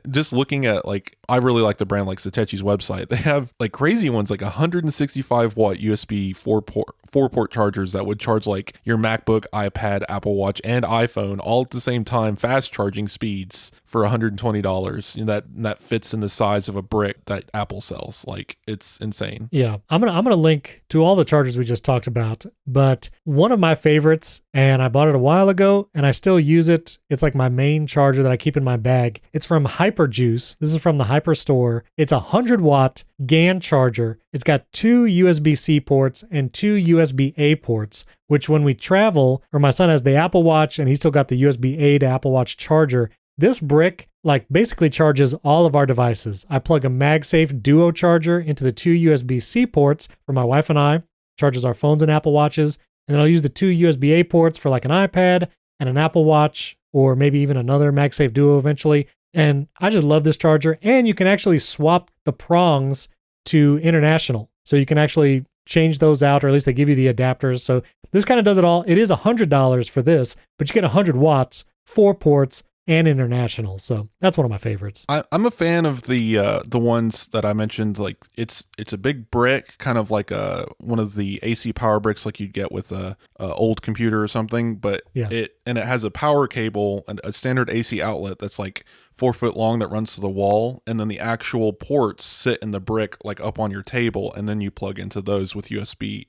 just looking at, like, I really like the brand, like Satechi's website. They have like crazy ones, like 165 watt USB 4-port chargers that would charge like your MacBook, iPad, Apple Watch, and iPhone all at the same time, fast charging speeds for $120. That fits in the size of a brick that Apple sells. Like, it's insane. Yeah, I'm gonna link to all the chargers we just talked about, but one of my favorites, and I bought it a while ago and I still use it. It's like my main charger that I keep in my bag. It's from Hyperjuice. This is from the Hyper store. It's a 100 watt GAN charger. It's got 2 USB-C ports and 2 USB-A ports, which when we travel, or my son has the Apple Watch and he's still got the USB-A to Apple Watch charger, this brick like basically charges all of our devices. I plug a MagSafe Duo charger into the 2 USB-C ports for my wife and I, charges our phones and Apple Watches, And then I'll use the two USB-A ports for like an iPad and an Apple Watch, or maybe even another MagSafe Duo eventually. And I just love this charger. And you can actually swap the prongs to international. So you can actually change those out, or at least they give you the adapters. So this kind of does it all. It is $100 for this, but you get 100 watts, 4 ports, and international. So that's one of my favorites. I'm a fan of the ones that I mentioned. Like it's a big brick, kind of like one of the AC power bricks like you'd get with a old computer or something. But it has a power cable and a standard AC outlet that's like 4 foot long that runs to the wall, and then the actual ports sit in the brick like up on your table, and then you plug into those with USB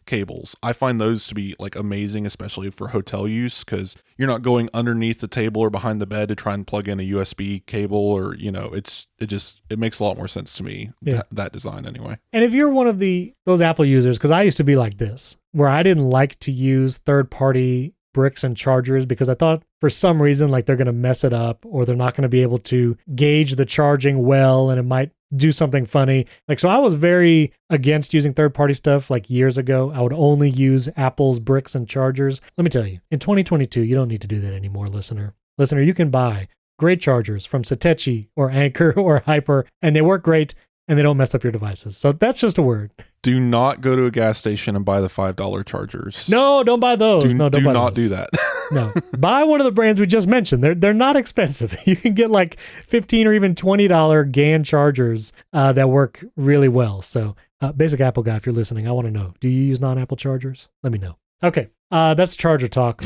cables. I find those to be like amazing, especially for hotel use, because you're not going underneath the table or behind the bed to try and plug in a USB cable, or it makes a lot more sense to me, that design anyway. And if you're one of those Apple users, because I used to be like this, where I didn't like to use third-party bricks and chargers because I thought for some reason like they're going to mess it up, or they're not going to be able to gauge the charging well, and it might do something funny. Like, so I was very against using third-party stuff like years ago. I would only use Apple's bricks and chargers. Let me tell you, in 2022, you don't need to do that anymore, listener. Listener, you can buy great chargers from Satechi or Anker or Hyper, and they work great, and they don't mess up your devices. So that's just a word. Do not go to a gas station and buy the $5 chargers. No, don't buy those. Do not do that. No, buy one of the brands we just mentioned. They're not expensive. You can get like $15 or even $20 GAN chargers that work really well. So basic Apple guy, if you're listening, I want to know, do you use non-Apple chargers? Let me know. Okay, that's charger talk.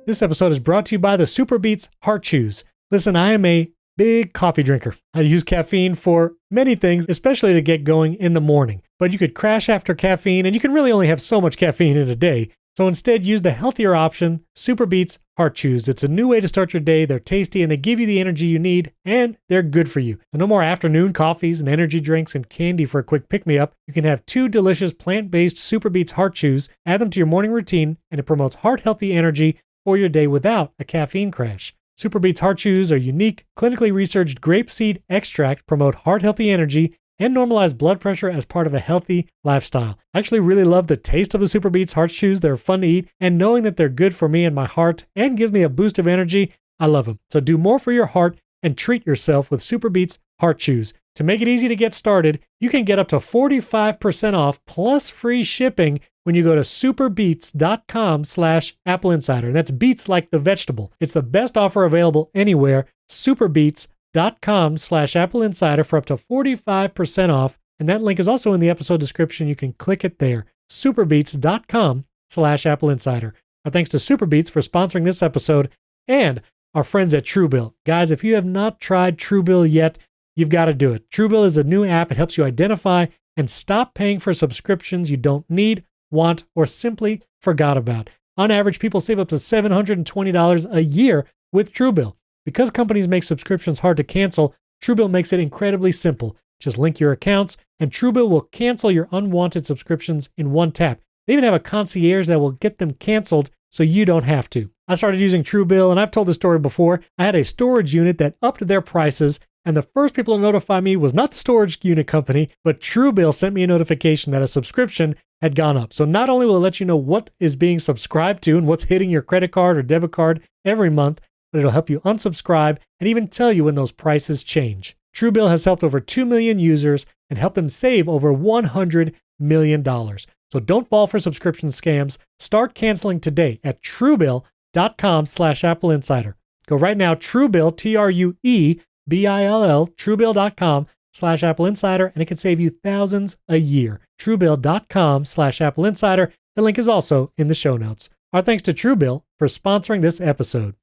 This episode is brought to you by the Super Beats Heart Chews. Listen, I am a big coffee drinker. I use caffeine for many things, especially to get going in the morning. But you could crash after caffeine, and you can really only have so much caffeine in a day. So instead, use the healthier option, Super Beats Heart Chews. It's a new way to start your day. They're tasty, and they give you the energy you need, and they're good for you. So no more afternoon coffees and energy drinks and candy for a quick pick-me-up. You can have 2 delicious plant-based Super Beats Heart Chews, add them to your morning routine, and it promotes heart-healthy energy for your day without a caffeine crash. Super Beats Heart Chews are unique, clinically researched grapeseed extract, promote heart-healthy energy, and normalize blood pressure as part of a healthy lifestyle. I actually really love the taste of the Super Beats Heart Chews. They're fun to eat, and knowing that they're good for me and my heart and give me a boost of energy, I love them. So do more for your heart and treat yourself with Super Beats Heart Chews. To make it easy to get started, you can get up to 45% off plus free shipping when you go to superbeats.com/AppleInsider. And that's beets like the vegetable. It's the best offer available anywhere. Superbeats.com/AppleInsider for up to 45% off. And that link is also in the episode description. You can click it there. Superbeats.com/AppleInsider. Our thanks to Superbeats for sponsoring this episode and our friends at Truebill. Guys, if you have not tried Truebill yet, you've got to do it. Truebill is a new app. It helps you identify and stop paying for subscriptions you don't need, want, or simply forgot about. On average, people save up to $720 a year with Truebill. Because companies make subscriptions hard to cancel, Truebill makes it incredibly simple. Just link your accounts, and Truebill will cancel your unwanted subscriptions in one tap. They even have a concierge that will get them canceled so you don't have to. I started using Truebill, and I've told the story before. I had a storage unit that upped their prices, and the first people to notify me was not the storage unit company, but Truebill sent me a notification that a subscription had gone up. So not only will it let you know what is being subscribed to and what's hitting your credit card or debit card every month, but it'll help you unsubscribe and even tell you when those prices change. Truebill has helped over 2 million users and helped them save over $100 million. So don't fall for subscription scams. Start canceling today at Truebill.com/AppleInsider. Go right now, Truebill, Truebill, Truebill.com/AppleInsider, and it can save you thousands a year. Truebill.com/AppleInsider. The link is also in the show notes. Our thanks to Truebill for sponsoring this episode.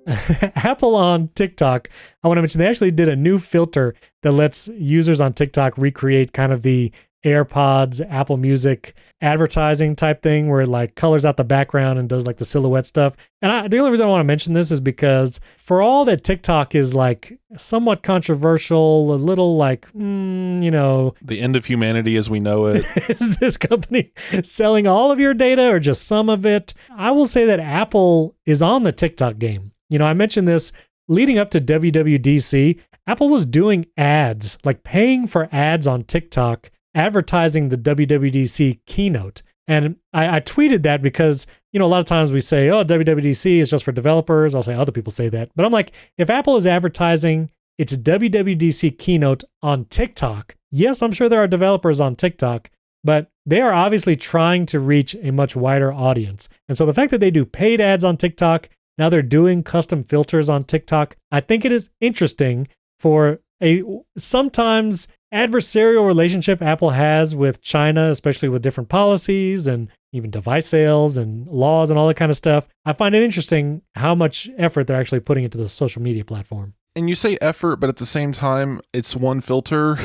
Apple on TikTok, I want to mention they actually did a new filter that lets users on TikTok recreate kind of the AirPods, Apple Music advertising type thing where it like colors out the background and does like the silhouette stuff. And the only reason I want to mention this is because for all that TikTok is like somewhat controversial, a little like, the end of humanity as we know it. Is this company selling all of your data or just some of it? I will say that Apple is on the TikTok game. I mentioned this leading up to WWDC. Apple was doing ads, like paying for ads on TikTok advertising the WWDC keynote. And I tweeted that because, a lot of times we say, oh, WWDC is just for developers. I'll say other people say that. But I'm like, if Apple is advertising its WWDC keynote on TikTok, yes, I'm sure there are developers on TikTok, but they are obviously trying to reach a much wider audience. And so the fact that they do paid ads on TikTok, now they're doing custom filters on TikTok, I think it is interesting for a sometimes adversarial relationship Apple has with China, especially with different policies and even device sales and laws and all that kind of stuff. I find it interesting how much effort they're actually putting into the social media platform. And you say effort, but at the same time, it's one filter.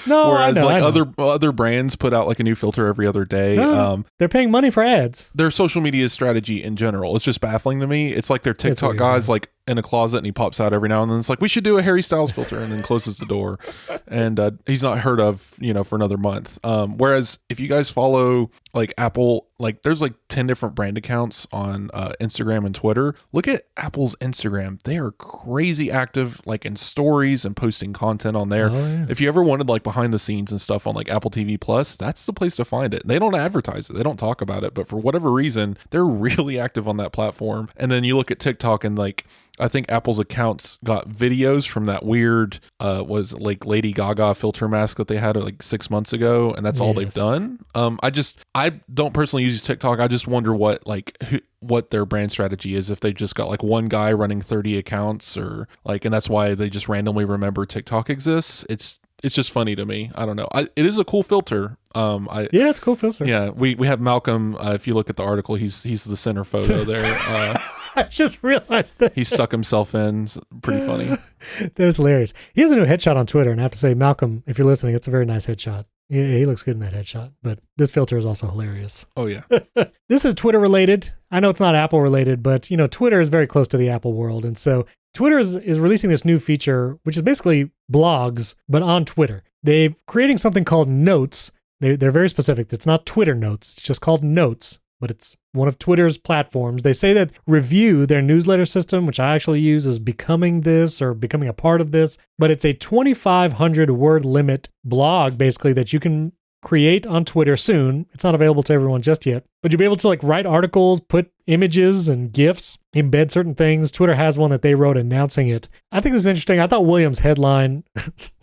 No, whereas I know. other brands put out like a new filter every other day. No, they're paying money for ads. Their social media strategy in general, it's just baffling to me. It's like their TikTok weird, guy's yeah. like in a closet and he pops out every now and then. It's like, we should do a Harry Styles filter, and then closes the door. And he's not heard of, for another month. Whereas if you guys follow like Apple, like there's like 10 different brand accounts on Instagram and Twitter. Look at Apple's Instagram. They are crazy active, like in stories and posting content on there. Oh, yeah. If you ever wanted like behind the scenes and stuff on like Apple TV Plus, that's the place to find it. They don't advertise it. They don't talk about it, but for whatever reason, they're really active on that platform. And then you look at TikTok and like, I think Apple's accounts got videos from that weird, was like Lady Gaga filter mask that they had like 6 months ago, and that's all they've done. I don't personally use TikTok. I just wonder what their brand strategy is, if they just got like one guy running 30 accounts, or like, and that's why they just randomly remember TikTok exists. It's just funny to me. I don't know. It is a cool filter. Yeah, it's a cool filter. Yeah, we have Malcolm. If you look at the article, he's the center photo there. I just realized that. He stuck himself in. It's pretty funny. That was hilarious. He has a new headshot on Twitter, and I have to say, Malcolm, if you're listening, it's a very nice headshot. Yeah, he looks good in that headshot, but this filter is also hilarious. Oh, yeah. This is Twitter related. I know it's not Apple related, but Twitter is very close to the Apple world. And so Twitter is releasing this new feature, which is basically blogs, but on Twitter. They're creating something called Notes. They're very specific. It's not Twitter Notes. It's just called Notes, but it's one of Twitter's platforms. They say that Review, their newsletter system, which I actually use, is becoming this or becoming a part of this, but it's a 2,500 word limit blog, basically, that you can create on Twitter soon. It's not available to everyone just yet, but you'll be able to like write articles, put images and GIFs, embed certain things. Twitter has one that they wrote announcing it. I think this is interesting. I thought William's headline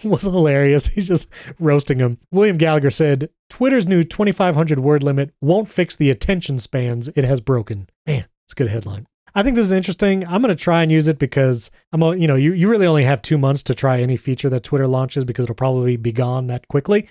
was hilarious. He's just roasting him. William Gallagher said, Twitter's new 2,500 word limit won't fix the attention spans it has broken. Man, it's a good headline. I think this is interesting. I'm going to try and use it because you really only have 2 months to try any feature that Twitter launches, because it'll probably be gone that quickly.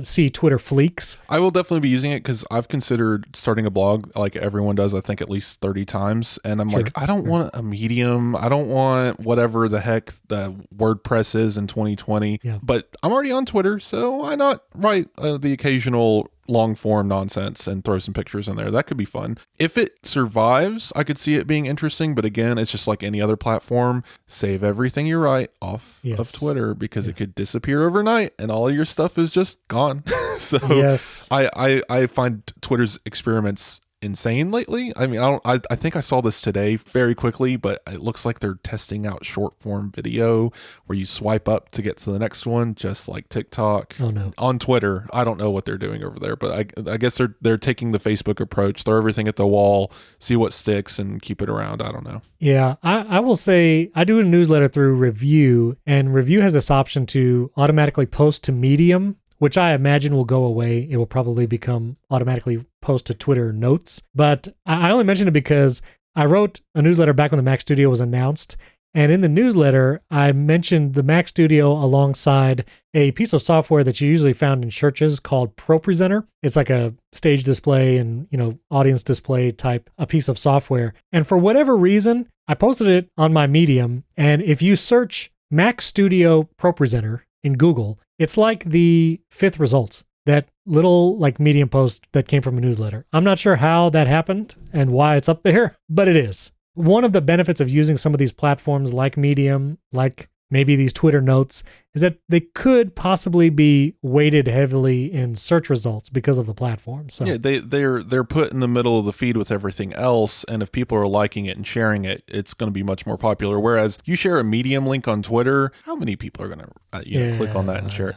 See Twitter Fleeks. I will definitely be using it because I've considered starting a blog like everyone does, I think at least 30 times. And I'm like, I don't want a Medium. I don't want whatever the heck the WordPress is in 2020. Yeah. But I'm already on Twitter, so why not write the occasional long form nonsense and throw some pictures in there? That could be fun. If it survives, I could see it being interesting. But again, it's just like any other platform. Save everything you write off of Twitter, because it could disappear overnight and all of your stuff is just gone. So yes. I find Twitter's experiments insane lately. I mean, I think I saw this today very quickly, but it looks like they're testing out short form video where you swipe up to get to the next one, just like TikTok. Oh no. On Twitter. I don't know what they're doing over there, but I guess they're taking the Facebook approach, throw everything at the wall, see what sticks, and keep it around. I don't know. Yeah, I will say I do a newsletter through Review, and Review has this option to automatically post to Medium, which I imagine will go away. It will probably become automatically post to Twitter Notes. But I only mention it because I wrote a newsletter back when the Mac Studio was announced. And in the newsletter, I mentioned the Mac Studio alongside a piece of software that you usually found in churches called ProPresenter. It's like a stage display and, audience display type, a piece of software. And for whatever reason, I posted it on my Medium. And if you search Mac Studio ProPresenter in Google, it's like the 5th result, that little like Medium post that came from a newsletter. I'm not sure how that happened and why it's up there, but it is. One of the benefits of using some of these platforms like Medium, like maybe these Twitter Notes, is that they could possibly be weighted heavily in search results because of the platform. So yeah, they're put in the middle of the feed with everything else, and if people are liking it and sharing it, it's going to be much more popular. Whereas you share a Medium link on Twitter, how many people are going to click on that and share it?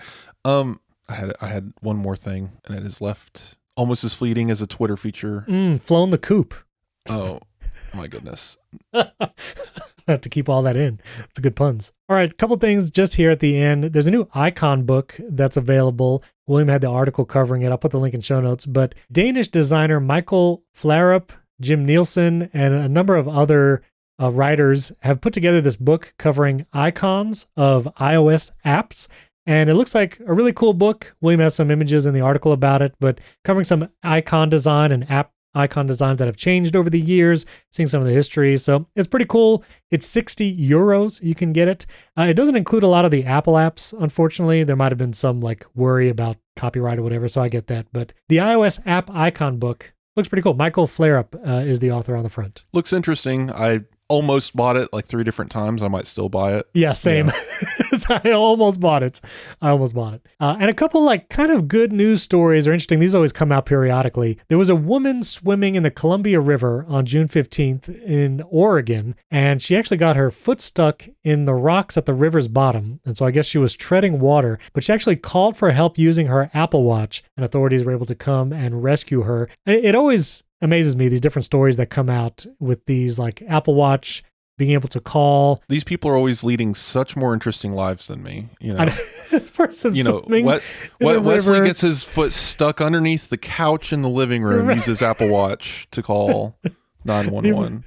I had one more thing, and it is left almost as fleeting as a Twitter feature. Flown the coop. Oh my goodness. I have to keep all that in. It's good puns. All right, a couple things just here at the end. There's a new icon book that's available. William had the article covering it. I'll put the link in show notes. But Danish designer Michael Flarup, Jim Nielsen, and a number of other writers have put together this book covering icons of iOS apps. And it looks like a really cool book. William has some images in the article about it, but covering some icon design and app icon designs that have changed over the years, seeing some of the history. So it's pretty cool. It's 60 euros. You can get it. It doesn't include a lot of the Apple apps, unfortunately. There might have been some like worry about copyright or whatever, so I get that. But the iOS app icon book looks pretty cool. Michael Flarup is the author on the front. Looks interesting. I almost bought it like 3 different times. I might still buy it. Yeah, same. Yeah. I almost bought it. And a couple like kind of good news stories are interesting. These always come out periodically. There was a woman swimming in the Columbia River on June 15th in Oregon, and she actually got her foot stuck in the rocks at the river's bottom. And so I guess she was treading water, but she actually called for help using her Apple Watch, and authorities were able to come and rescue her. It always amazes me, these different stories that come out with these like Apple Watch being able to call. These people are always leading such more interesting lives than me. You know, Wesley gets his foot stuck underneath the couch in the living room, uses Apple Watch to call 911.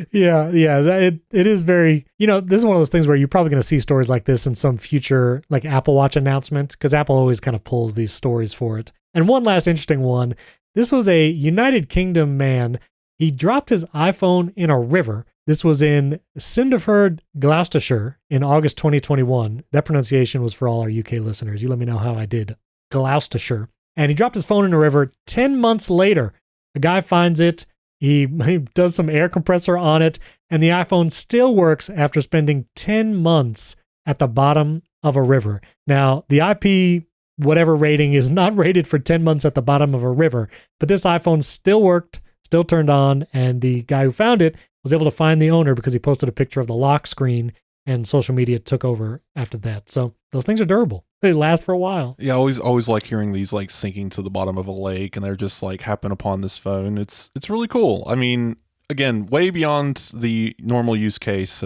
Yeah. It is very, this is one of those things where you're probably going to see stories like this in some future like Apple Watch announcement, because Apple always kind of pulls these stories for it. And one last interesting one. This was a United Kingdom man. He dropped his iPhone in a river. This was in Cinderford, Gloucestershire in August 2021. That pronunciation was for all our UK listeners. You let me know how I did. Gloucestershire. And he dropped his phone in a river. 10 months later, a guy finds it. He does some air compressor on it, and the iPhone still works after spending 10 months at the bottom of a river. Now, the IP whatever rating is not rated for 10 months at the bottom of a river, but this iPhone still worked, still turned on, and the guy who found it was able to find the owner because he posted a picture of the lock screen, and social media took over after that. So those things are durable. They last for a while. Yeah, I always like hearing these like sinking to the bottom of a lake, and they're just like happen upon this phone. It's really cool. I mean, again, way beyond the normal use case,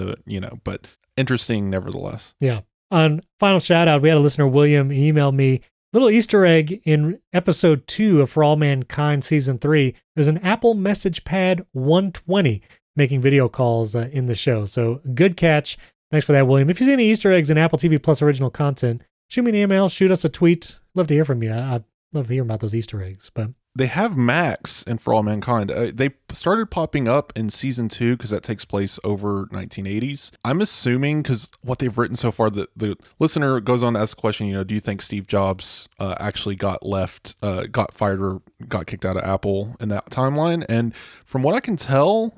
but interesting nevertheless. Yeah. On final shout out, we had a listener, William, email me little Easter egg in episode 2 of For All Mankind season 3. There's an Apple Message Pad 120 making video calls in the show. So good catch. Thanks for that, William. If you see any Easter eggs in Apple TV Plus original content, shoot me an email, shoot us a tweet. Love to hear from you. I'd love to hear about those Easter eggs. But they have Macs in For All Mankind. They started popping up in season 2 because that takes place over 1980s. I'm assuming, because what they've written so far, the listener goes on to ask the question, do you think Steve Jobs actually got fired or got kicked out of Apple in that timeline? And from what I can tell,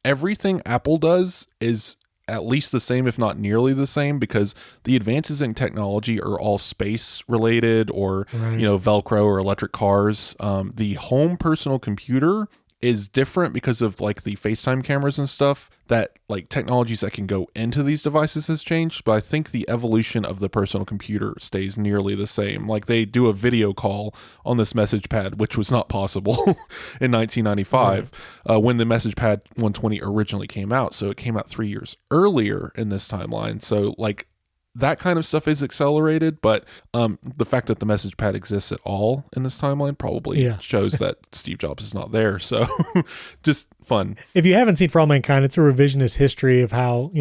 everything Apple does is at least the same, if not nearly the same, because the advances in technology are all space related or, right. Velcro or electric cars. The home personal computer is different because of like the FaceTime cameras and stuff, that like technologies that can go into these devices has changed. But I think the evolution of the personal computer stays nearly the same. Like they do a video call on this message pad, which was not possible in 1995 when the message pad 120 originally came out. So it came out 3 years earlier in this timeline. So like that kind of stuff is accelerated, but the fact that the message pad exists at all in this timeline probably shows that Steve Jobs is not there. So just fun. If you haven't seen For All Mankind, it's a revisionist history of how,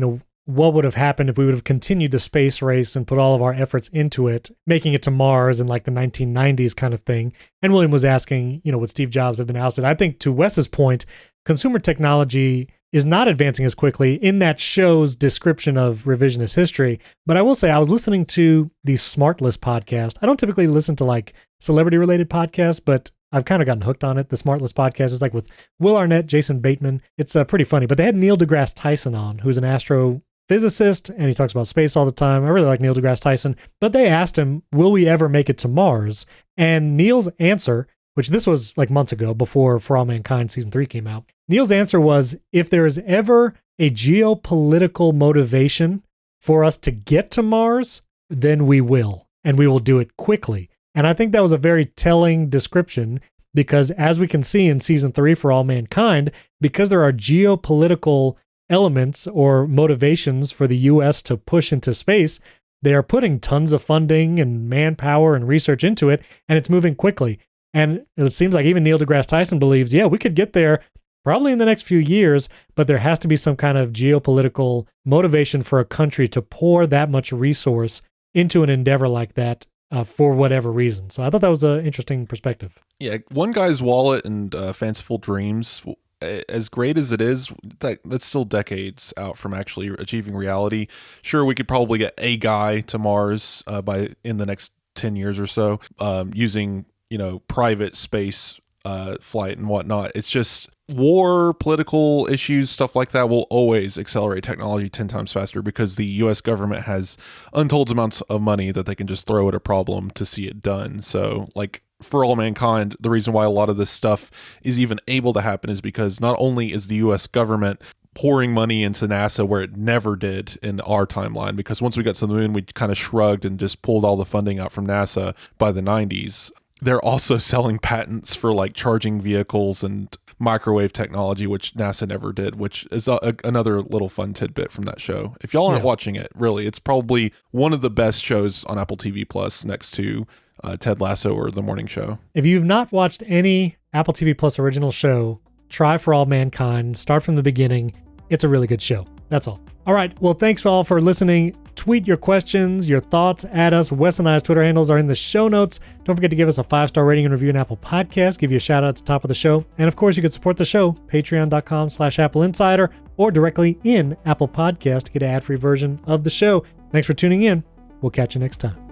what would have happened if we would have continued the space race and put all of our efforts into it, making it to Mars in like the 1990s kind of thing. And William was asking, would Steve Jobs have been ousted? I think to Wes's point, consumer technology is not advancing as quickly in that show's description of revisionist history. But I will say, I was listening to the Smartlist podcast. I don't typically listen to like celebrity related podcasts, but I've kind of gotten hooked on it. The Smartlist podcast is like with Will Arnett, Jason Bateman. It's pretty funny, but they had Neil deGrasse Tyson on, who's an astrophysicist, and he talks about space all the time. I really like Neil deGrasse Tyson, but they asked him, will we ever make it to Mars? And Neil's answer, which this was like months ago before For All Mankind season 3 came out. Neil's answer was, if there is ever a geopolitical motivation for us to get to Mars, then we will, and we will do it quickly. And I think that was a very telling description because, as we can see in season 3 for All Mankind, because there are geopolitical elements or motivations for the US to push into space, they are putting tons of funding and manpower and research into it, and it's moving quickly. And it seems like even Neil deGrasse Tyson believes, yeah, we could get there probably in the next few years, but there has to be some kind of geopolitical motivation for a country to pour that much resource into an endeavor like that for whatever reason. So I thought that was an interesting perspective. Yeah, one guy's wallet and fanciful dreams, as great as it is, that's still decades out from actually achieving reality. Sure, we could probably get a guy to Mars in the next 10 years or so, using private space flight and whatnot. It's just war, political issues, stuff like that will always accelerate technology 10 times faster because the US government has untold amounts of money that they can just throw at a problem to see it done. So like for All Mankind, the reason why a lot of this stuff is even able to happen is because not only is the US government pouring money into NASA where it never did in our timeline, because once we got to the moon, we kind of shrugged and just pulled all the funding out from NASA by the 90s. They're also selling patents for like charging vehicles and microwave technology, which NASA never did, which is another little fun tidbit from that show. If y'all aren't watching it, really, it's probably one of the best shows on Apple TV Plus next to Ted Lasso or The Morning Show. If you've not watched any Apple TV Plus original show, try For All Mankind. Start from the beginning. It's a really good show. That's all. All right. Well, thanks all for listening. Tweet your questions, your thoughts at us. Wes and I's Twitter handles are in the show notes. Don't forget to give us a 5-star rating and review in Apple Podcasts. Give you a shout out at the top of the show. And of course, you can support the show, patreon.com/AppleInsider, or directly in Apple Podcasts to get an ad-free version of the show. Thanks for tuning in. We'll catch you next time.